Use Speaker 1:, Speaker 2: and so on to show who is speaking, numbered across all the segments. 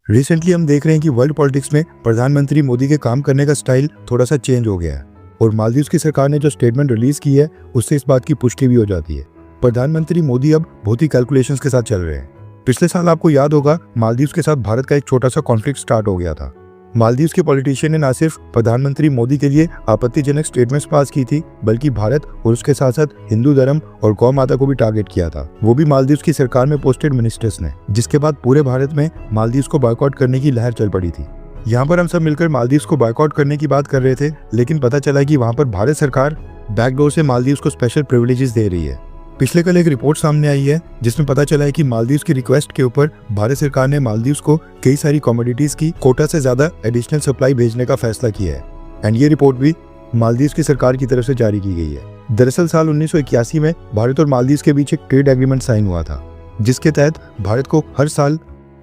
Speaker 1: Recently हम देख रहे हैं कि वर्ल्ड पॉलिटिक्स में प्रधानमंत्री मोदी के काम करने का स्टाइल थोड़ा सा चेंज हो गया है और मालदीव की सरकार ने जो स्टेटमेंट रिलीज की है उससे इस बात की पुष्टि भी हो जाती है। प्रधानमंत्री मोदी अब बहुत ही कैलकुलेशंस के साथ चल रहे हैं। पिछले साल आपको याद होगा मालदीव के साथ भारत का एक छोटा सा कॉन्फ्लिक्ट स्टार्ट हो गया था। मालदीव के पॉलिटिशियन ने न सिर्फ प्रधानमंत्री मोदी के लिए आपत्तिजनक स्टेटमेंट्स पास की थी बल्कि भारत और उसके साथ साथ हिंदू धर्म और गौ माता को भी टारगेट किया था, वो भी मालदीव की सरकार में पोस्टेड मिनिस्टर्स ने, जिसके बाद पूरे भारत में मालदीव को बॉयकॉट करने की लहर चल पड़ी थी। यहाँ पर हम सब मिलकर मालदीव को बॉयकॉट करने की बात कर रहे थे, लेकिन पता चला कि वहाँ पर भारत सरकार बैकडोर से मालदीव को स्पेशल प्रिविलेजेस दे रही है। पिछले कल एक रिपोर्ट सामने आई है जिसमें पता चला है कि मालदीव की रिक्वेस्ट के ऊपर भारत सरकार ने मालदीव को कई सारी कमोडिटीज की कोटा से ज्यादा एडिशनल सप्लाई भेजने का फैसला किया है। एंड ये रिपोर्ट भी मालदीव की सरकार की तरफ से जारी की गई है। दरअसल साल 1981 में भारत और मालदीव के बीच एक ट्रेड एग्रीमेंट साइन हुआ था, जिसके तहत भारत को हर साल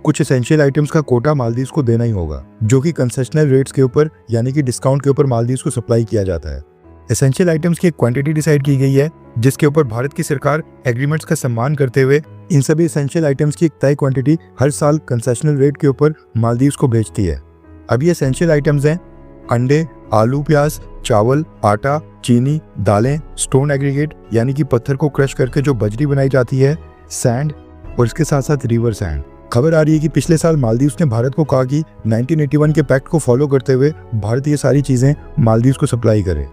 Speaker 1: कुछ एसेंशियल आइटम्स का कोटा मालदीव को देना ही होगा, जो कि कंसेशनल रेट्स के ऊपर यानी कि डिस्काउंट के ऊपर मालदीव को सप्लाई किया जाता है। एसेंशियल आइटम्स की एक क्वांटिटी डिसाइड की गई है, जिसके ऊपर भारत की सरकार एग्रीमेंट्स का सम्मान करते हुए इन सभी एसेंशियल आइटम्स की एक तय क्वांटिटी हर साल कंसेशनल रेट के ऊपर मालदीव को भेजती है। अब ये एसेंशियल आइटम्स हैं अंडे, आलू, प्याज, चावल, आटा, चीनी, दालें, स्टोन एग्रीगेट यानी कि पत्थर को क्रश करके जो बजरी बनाई जाती है, सैंड और इसके साथ साथ रिवर सैंड। खबर आ रही है कि पिछले साल मालदीव ने भारत को कहा कि 1981 के पैक्ट को फॉलो करते हुए भारत ये सारी चीजें मालदीव को सप्लाई करे,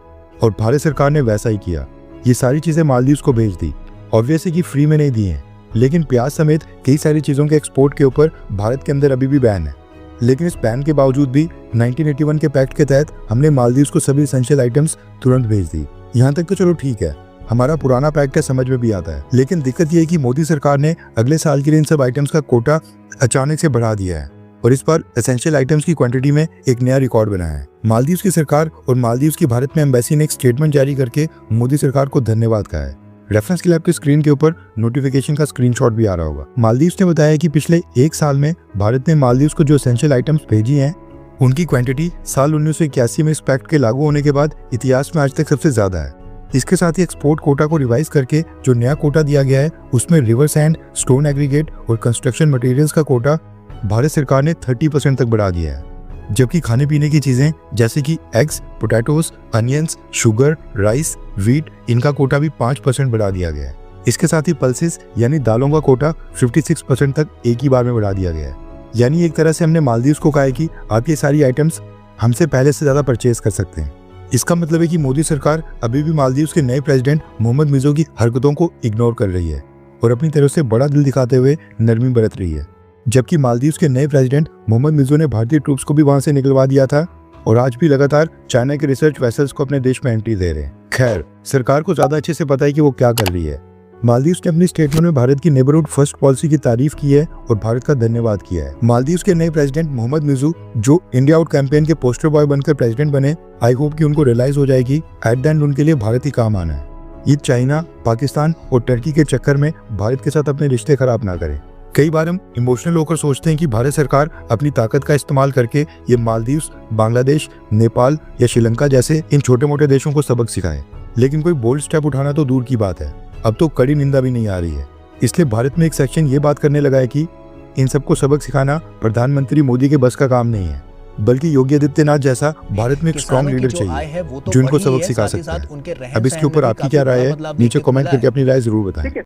Speaker 1: और भारत सरकार ने वैसा ही किया। ये सारी चीजें मालदीव को भेज दी। ऑब्वियसली कि फ्री में नहीं दी हैं, लेकिन प्याज समेत कई सारी चीजों के एक्सपोर्ट के ऊपर भारत के अंदर अभी भी बैन है। लेकिन इस बैन के बावजूद भी 1981 के पैक्ट के तहत हमने मालदीव को सभी एसेंशियल आइटम्स तुरंत भेज दी। यहाँ तक तो चलो ठीक है, हमारा पुराना पैक्ट है, समझ में भी आता है। लेकिन दिक्कत ये है कि मोदी सरकार ने अगले साल के लिए इन सब आइटम्स का कोटा अचानक से बढ़ा दिया है और इस बार एसेंशियल आइटम्स की क्वांटिटी में एक नया रिकॉर्ड बनाया है। मालदीव की सरकार और मालदीव की भारत में एम्बेसी ने एक स्टेटमेंट जारी करके मोदी सरकार को धन्यवाद कहा है। रेफरेंस के लिए आपकी स्क्रीन के ऊपर नोटिफिकेशन का स्क्रीनशॉट भी आ रहा होगा। मालदीव ने बताया कि पिछले एक साल में भारत ने मालदीव को जो एसेंशियल आइटम्स भेजी हैं उनकी क्वांटिटी साल 1981 में इस पैक्ट के लागू होने के बाद इतिहास में आज तक सबसे ज्यादा है। इसके साथ ही एक्सपोर्ट कोटा को रिवाइज करके जो नया कोटा दिया गया है उसमें रिवर सैंड, स्टोन एग्रीगेट और कंस्ट्रक्शन मटेरियल्स का कोटा भारत सरकार ने 30% तक बढ़ा दिया है, जबकि खाने पीने की चीजें जैसे कि eggs, potatoes, onions, sugar, rice, wheat इनका कोटा भी 5% बढ़ा दिया गया है। इसके साथ ही पल्सेस यानी दालों का कोटा 56% तक एक ही बार में बढ़ा दिया गया है। यानी एक तरह से हमने मालदीव को कहा है कि आप ये सारी आइटम्स हमसे पहले से ज्यादा परचेज कर सकते हैं। इसका मतलब है कि मोदी सरकार अभी भी मालदीव के नए प्रेसिडेंट मोहम्मद मिर्जो की हरकतों को इग्नोर कर रही है और अपनी तरफ से बड़ा दिल दिखाते हुए नरमी बरत रही है, जबकि मालदीव के नए प्रेसिडेंट मोहम्मद मिर्जो ने भारतीय ट्रूप्स को भी वहां से निकलवा दिया था और आज भी लगातार चाइना के रिसर्च वेसल्स को अपने देश में एंट्री दे रहे हैं। खैर, सरकार को ज्यादा अच्छे से पता है कि वो क्या कर रही है। मालदीव ने अपनी स्टेटमेंट में भारत की नेबरहुड फर्स्ट पॉलिसी की तारीफ की है और भारत का धन्यवाद किया है। मालदीव के नए प्रेसिडेंट मोहम्मद मिर्जो जो इंडिया आउट कैंपेन के पोस्टर बॉय बनकर प्रेसिडेंट बने, आई होप कि उनको रियलाइज हो जाएगी एट द एंड उनके लिए भारत ही काम आना है। ये चाइना, पाकिस्तान और टर्की के चक्कर में भारत के साथ अपने रिश्ते खराब ना करें। कई बार हम इमोशनल होकर सोचते हैं कि भारत सरकार अपनी ताकत का इस्तेमाल करके ये मालदीव, बांग्लादेश, नेपाल या श्रीलंका जैसे इन छोटे मोटे देशों को सबक सिखाए, लेकिन कोई बोल्ड स्टेप उठाना तो दूर की बात है, अब तो कड़ी निंदा भी नहीं आ रही है। इसलिए भारत में एक सेक्शन ये बात करने लगा है कि इन सबको सबक सिखाना प्रधानमंत्री मोदी के बस का काम नहीं है, बल्कि योगी आदित्यनाथ जैसा भारत में एक स्ट्रॉन्ग लीडर चाहिए जो इनको सबक सिखा सकता है। अब इसके ऊपर आपकी क्या राय है, नीचे कमेंट करके अपनी राय जरूर बताएं।